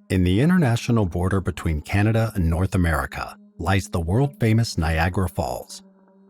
In the international border between Canada and North America lies the world-famous Niagara Falls,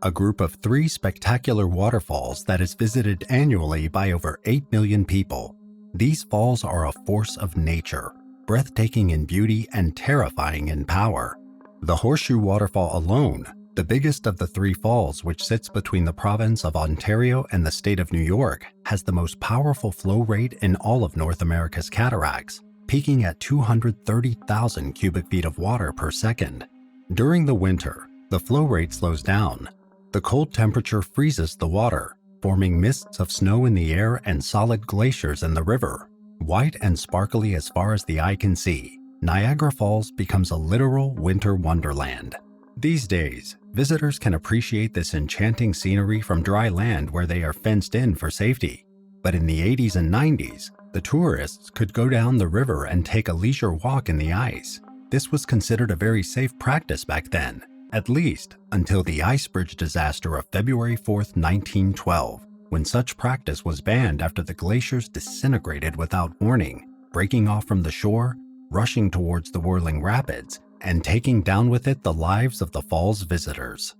a group of 3 spectacular waterfalls that is visited annually by over 8 million people. These falls are a force of nature, breathtaking in beauty and terrifying in power. The Horseshoe waterfall alone, the biggest of the 3 falls which sits between the province of Ontario and the state of New York, has the most powerful flow rate in all of North America's cataracts, peaking at 230,000 cubic feet of water per second. During the winter, the flow rate slows down. The cold temperature freezes the water, forming mists of snow in the air and solid glaciers in the river. White and sparkly as far as the eye can see, Niagara Falls becomes a literal winter wonderland. These days, visitors can appreciate this enchanting scenery from dry land where they are fenced in for safety. But in the 80s and 90s, the tourists could go down the river and take a leisure walk in the ice. This was considered a very safe practice back then, at least until the ice bridge disaster of February 4, 1912, when such practice was banned after the glaciers disintegrated without warning, breaking off from the shore, rushing towards the whirling rapids, and taking down with it the lives of the fall's visitors.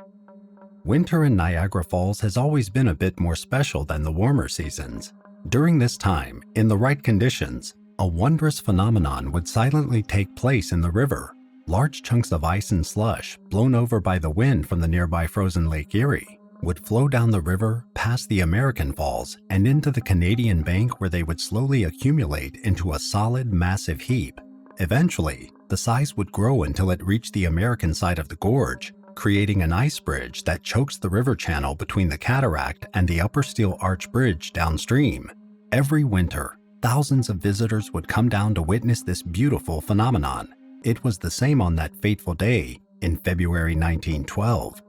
Winter in Niagara Falls has always been a bit more special than the warmer seasons. During this time, in the right conditions, a wondrous phenomenon would silently take place in the river. Large chunks of ice and slush, blown over by the wind from the nearby frozen Lake Erie, would flow down the river, past the American Falls, and into the Canadian bank where they would slowly accumulate into a solid, massive heap. Eventually, the size would grow until it reached the American side of the gorge, creating an ice bridge that chokes the river channel between the cataract and the Upper Steel Arch Bridge downstream. Every winter, thousands of visitors would come down to witness this beautiful phenomenon. It was the same on that fateful day in February 1912.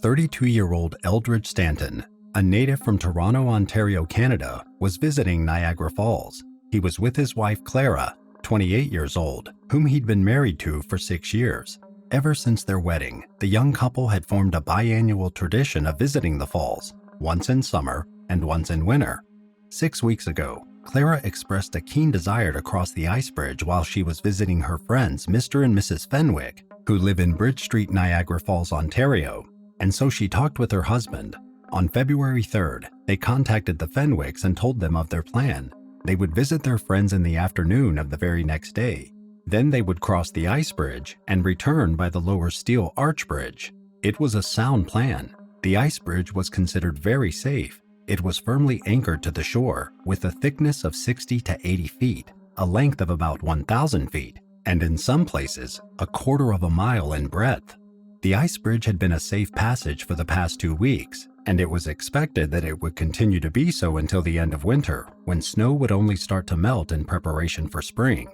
32-year-old Eldridge Stanton, a native from Toronto, Ontario, Canada, was visiting Niagara Falls. He was with his wife Clara, 28 years old, whom he'd been married to for 6 years. Ever since their wedding, the young couple had formed a biannual tradition of visiting the falls, once in summer and once in winter. 6 weeks ago, Clara expressed a keen desire to cross the ice bridge while she was visiting her friends Mr. and Mrs. Fenwick, who live in Bridge Street, Niagara Falls, Ontario, and so she talked with her husband. On February 3rd, they contacted the Fenwicks and told them of their plan. They would visit their friends in the afternoon of the very next day. Then they would cross the ice bridge and return by the Lower Steel Arch Bridge. It was a sound plan. The ice bridge was considered very safe. It was firmly anchored to the shore with a thickness of 60 to 80 feet, a length of about 1,000 feet, and in some places, a quarter of a mile in breadth. The ice bridge had been a safe passage for the past 2 weeks, and it was expected that it would continue to be so until the end of winter, when snow would only start to melt in preparation for spring.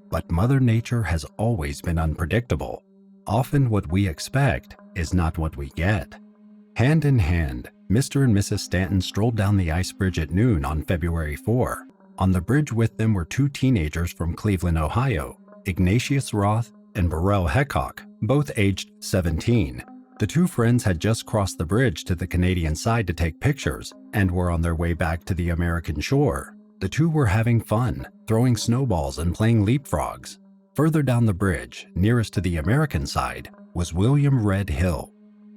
But Mother Nature has always been unpredictable. Often what we expect is not what we get. Hand in hand, Mr. and Mrs. Stanton strolled down the ice bridge at noon on February 4. On the bridge with them were 2 teenagers from Cleveland, Ohio, Ignatius Roth and Burrell Hecock, both aged 17. The 2 friends had just crossed the bridge to the Canadian side to take pictures and were on their way back to the American shore. The 2 were having fun, throwing snowballs and playing leapfrogs. Further down the bridge, nearest to the American side, was William Red Hill.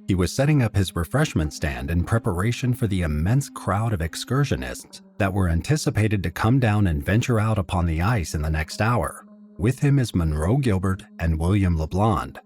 He was setting up his refreshment stand in preparation for the immense crowd of excursionists that were anticipated to come down and venture out upon the ice in the next hour. With him is Monroe Gilbert and William LeBlond.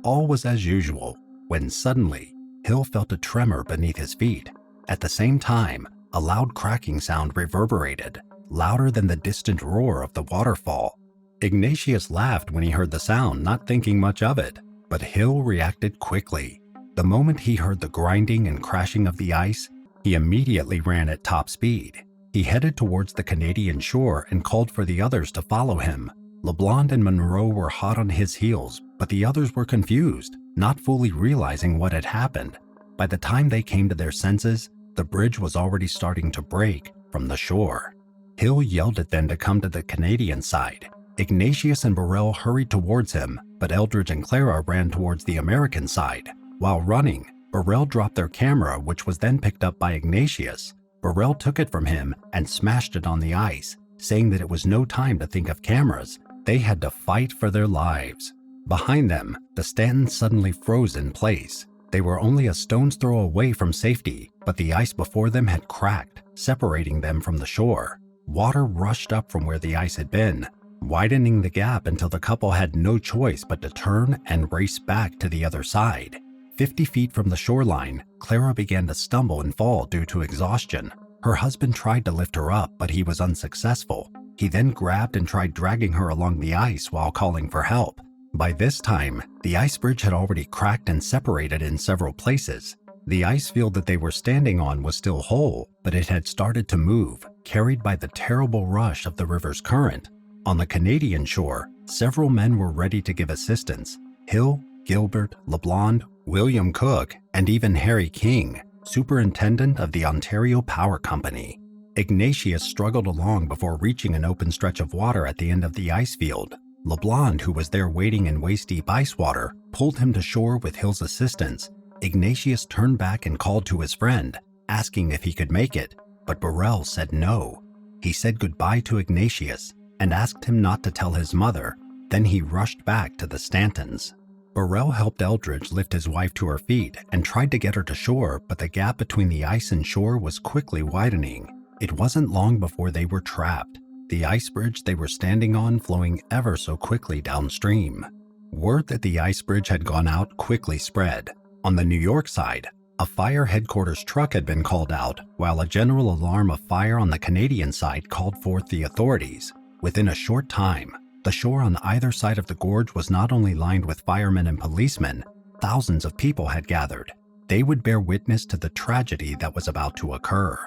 All was as usual, when suddenly, Hill felt a tremor beneath his feet. At the same time, a loud cracking sound reverberated, louder than the distant roar of the waterfall. Ignatius laughed when he heard the sound, not thinking much of it, but Hill reacted quickly. The moment he heard the grinding and crashing of the ice, he immediately ran at top speed. He headed towards the Canadian shore and called for the others to follow him. LeBlond and Monroe were hot on his heels, but the others were confused, not fully realizing what had happened. By the time they came to their senses, the bridge was already starting to break from the shore. Hill yelled at them to come to the Canadian side. Ignatius and Burrell hurried towards him, but Eldridge and Clara ran towards the American side. While running, Burrell dropped their camera, which was then picked up by Ignatius. Burrell took it from him and smashed it on the ice, saying that it was no time to think of cameras, They had to fight for their lives. Behind them, the Stantons suddenly froze in place. They were only a stone's throw away from safety, but the ice before them had cracked, separating them from the shore. Water rushed up from where the ice had been, widening the gap until the couple had no choice but to turn and race back to the other side. 50 feet from the shoreline, Clara began to stumble and fall due to exhaustion. Her husband tried to lift her up, but he was unsuccessful. He then grabbed and tried dragging her along the ice while calling for help. By this time, the ice bridge had already cracked and separated in several places. The ice field that they were standing on was still whole, but it had started to move, carried by the terrible rush of the river's current. On the Canadian shore, several men were ready to give assistance. Hill, Gilbert, LeBlond, William Cook, and even Harry King, superintendent of the Ontario Power Company. Ignatius struggled along before reaching an open stretch of water at the end of the ice field. LeBlond, who was there waiting in waist-deep ice water, pulled him to shore with Hill's assistance. Ignatius turned back and called to his friend, asking if he could make it, but Burrell said no. He said goodbye to Ignatius and asked him not to tell his mother. Then he rushed back to the Stantons. Burrell helped Eldridge lift his wife to her feet and tried to get her to shore, but the gap between the ice and shore was quickly widening. It wasn't long before they were trapped, the ice bridge they were standing on flowing ever so quickly downstream. Word that the ice bridge had gone out quickly spread. On the New York side, a fire headquarters truck had been called out, while a general alarm of fire on the Canadian side called forth the authorities. Within a short time, the shore on either side of the gorge was not only lined with firemen and policemen, thousands of people had gathered. They would bear witness to the tragedy that was about to occur.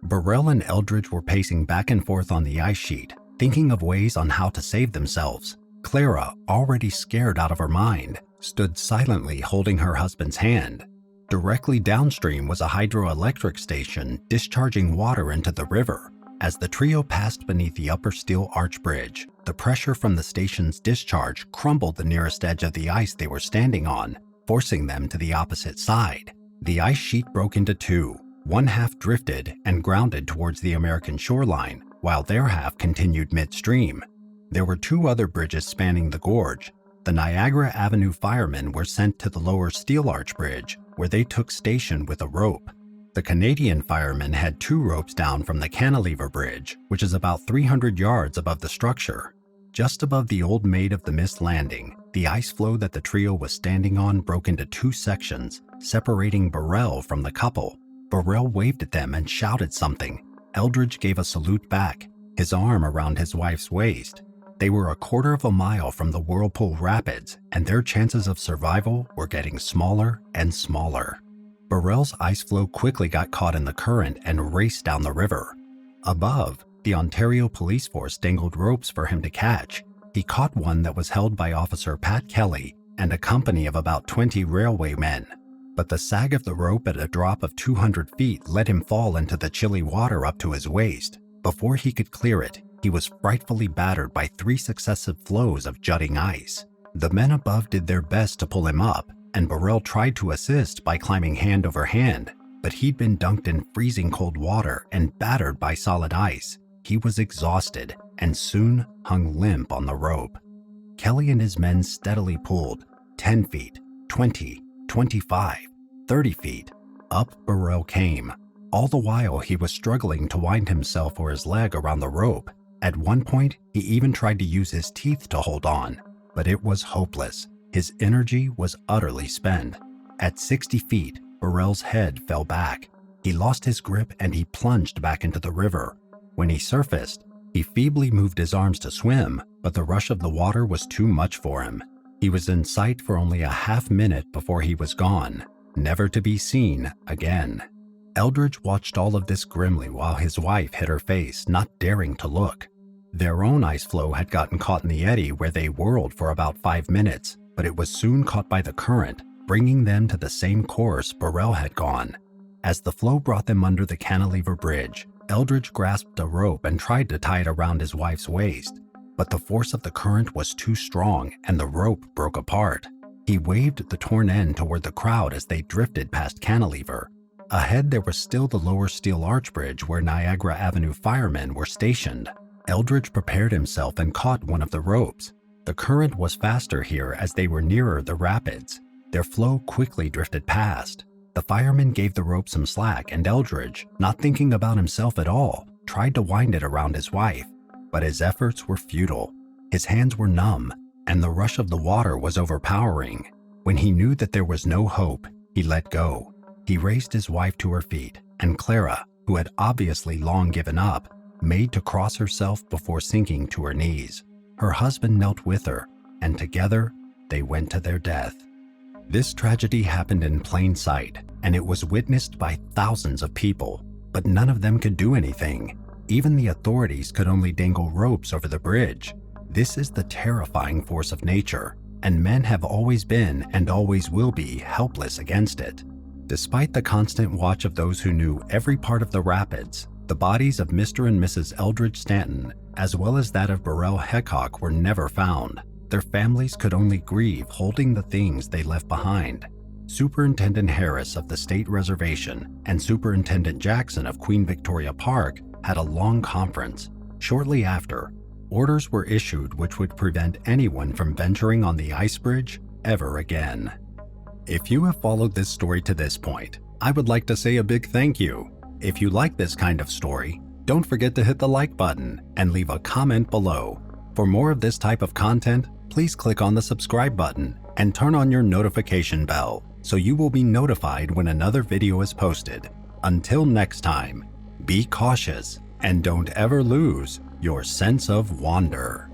Burrell and Eldridge were pacing back and forth on the ice sheet, thinking of ways on how to save themselves. Clara, already scared out of her mind, stood silently holding her husband's hand. Directly downstream was a hydroelectric station discharging water into the river. As the trio passed beneath the upper steel arch bridge, the pressure from the station's discharge crumbled the nearest edge of the ice they were standing on, forcing them to the opposite side. The ice sheet broke into two. One half drifted and grounded towards the American shoreline, while their half continued midstream. There were two other bridges spanning the gorge. The Niagara Avenue firemen were sent to the lower steel arch bridge, where they took station with a rope. The Canadian firemen had two ropes down from the cantilever bridge, which is about 300 yards above the structure. Just above the old Maid of the Mist landing, the ice floe that the trio was standing on broke into two sections, separating Burrell from the couple. Burrell waved at them and shouted something. Eldridge gave a salute back, his arm around his wife's waist. They were a quarter of a mile from the Whirlpool Rapids, and their chances of survival were getting smaller and smaller. Burrell's ice floe quickly got caught in the current and raced down the river. Above, the Ontario police force dangled ropes for him to catch. He caught one that was held by Officer Pat Kelly and a company of about 20 railway men. But the sag of the rope at a drop of 200 feet let him fall into the chilly water up to his waist. Before he could clear it, he was frightfully battered by 3 successive floes of jutting ice. The men above did their best to pull him up, and Burrell tried to assist by climbing hand over hand, but he'd been dunked in freezing cold water and battered by solid ice. He was exhausted and soon hung limp on the rope. Kelly and his men steadily pulled 10 feet, 20, 25, 30 feet. Up Burrell came. All the while he was struggling to wind himself or his leg around the rope. At one point, he even tried to use his teeth to hold on, but it was hopeless. His energy was utterly spent. At 60 feet, Burrell's head fell back. He lost his grip and he plunged back into the river. When he surfaced, he feebly moved his arms to swim, but the rush of the water was too much for him. He was in sight for only a half minute before he was gone, never to be seen again. Eldridge watched all of this grimly while his wife hid her face, not daring to look. Their own ice floe had gotten caught in the eddy where they whirled for about 5 minutes, but it was soon caught by the current, bringing them to the same course Burrell had gone. As the floe brought them under the cantilever bridge, Eldridge grasped a rope and tried to tie it around his wife's waist, but the force of the current was too strong and the rope broke apart. He waved the torn end toward the crowd as they drifted past cantilever. Ahead there was still the lower steel arch bridge where Niagara Avenue firemen were stationed. Eldridge prepared himself and caught one of the ropes. The current was faster here as they were nearer the rapids. Their flow quickly drifted past. The fireman gave the rope some slack, and Eldridge, not thinking about himself at all, tried to wind it around his wife. But his efforts were futile. His hands were numb, and the rush of the water was overpowering. When he knew that there was no hope, he let go. He raised his wife to her feet, and Clara, who had obviously long given up, made to cross herself before sinking to her knees. Her husband knelt with her, and together they went to their death. This tragedy happened in plain sight, and it was witnessed by thousands of people, but none of them could do anything. Even the authorities could only dangle ropes over the bridge. This is the terrifying force of nature, and men have always been and always will be helpless against it. Despite the constant watch of those who knew every part of the rapids, the bodies of Mr. and Mrs. Eldridge Stanton, as well as that of Burrell Hecock, were never found. Their families could only grieve holding the things they left behind. Superintendent Harris of the State Reservation and Superintendent Jackson of Queen Victoria Park had a long conference. Shortly after, orders were issued which would prevent anyone from venturing on the ice bridge ever again. If you have followed this story to this point, I would like to say a big thank you. If you like this kind of story, don't forget to hit the like button and leave a comment below. For more of this type of content, please click on the subscribe button and turn on your notification bell so you will be notified when another video is posted. Until next time, be cautious and don't ever lose your sense of wonder.